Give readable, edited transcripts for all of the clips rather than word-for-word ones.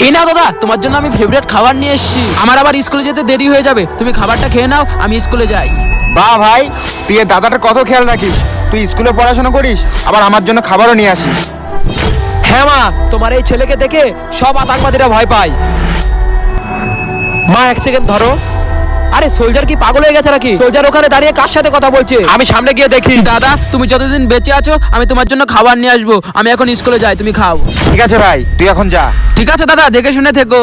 এই না দাদা, তোমার জন্য আমি ফেভারিট খাবার নিয়ে এসেছি। আমার আবার স্কুলে যেতে দেরি হয়ে যাবে, তুমি খাবারটা খেয়ে নাও, আমি স্কুলে যাই। বাহ ভাই, তুই এর দাদাটার কত খেয়াল রাখিস। তুই স্কুলে পড়াশোনা করিস, আবার আমার জন্য খাবারও নিয়ে আসিস। হ্যাঁ মা, তোমার এই ছেলেকে দেখে সব আতঙ্কবাদীরা ভয় পায়। মা এক সেকেন্ড ধরো। আরে সোলজার কি পাগল হয়ে গেছে নাকি? সোলজার ওখানে দাঁড়িয়ে কার সাথে কথা বলছে? আমি সামনে গিয়ে দেখি। দাদা, তুমি যতদিন বেঁচে আছো আমি তোমার জন্য খাবার নিয়ে আসবো। আমি এখন স্কুলে যাই, তুমি খাও। ঠিক আছে ভাই, তুই এখন যা। ঠিক আছে দাদা, দেখে শুনে থেকো।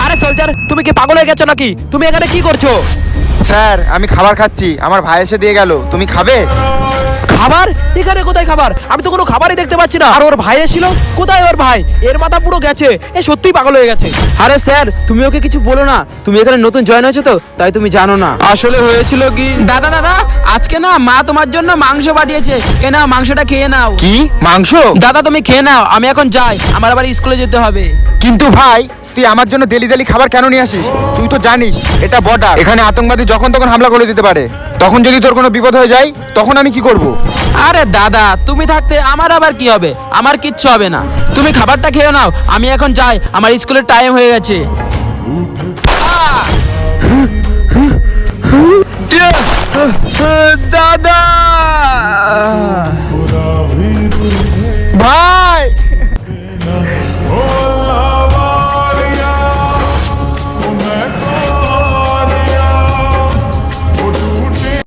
আরে সোলজার, তুমি কি পাগল হয়ে গেছো নাকি? তুমি এখানে কি করছো? স্যার, আমি খাবার খাচ্ছি, আমার ভাই এসে দিয়ে গেল। তুমি খাবে? খাবার? এখানে কোথায় খাবার? আমি তো কোনো খাবারই দেখতে পাচ্ছি না। আর ওর ভাই এসেছিল, কোথায় ওর ভাই? এর মাথা পুরো গেছে, এ সত্যিই পাগল হয়ে গেছে। আরে স্যার, তুমি ওকে কিছু বলো না, তুমি এখানে নতুন জয়েন হয়েছো তো, তাই তুমি জানো না। আসলে হয়েছিল কি দাদা, আজকে না মা তোমার জন্য মাংস পাঠিয়েছে। এ নাও, মাংসটা খেয়ে নাও। কি মাংস? দাদা তুমি খেয়ে নাও, আমি এখন যাই, আমার আবার স্কুলে যেতে হবে। কিন্তু ভাই, তুই আমার জন্য দেলি দেলি খাবার কেন নিয়ে আসিস? তুই তো জানিস এটা বর্ডার, এখানে আতঙ্কবাদী যখন তখন হামলা করে দিতে পারে। তখন যদি তোর কোনো বিপদ হয়ে যায়, তখন আমি কি করব? আরে দাদা, তুমি থাকতে আমার আবার কি হবে? আমার কিচ্ছু হবে না, তুমি খাবারটা খেয়ে নাও, আমি এখন যাই, আমার স্কুলের টাইম হয়ে গেছে। দাদা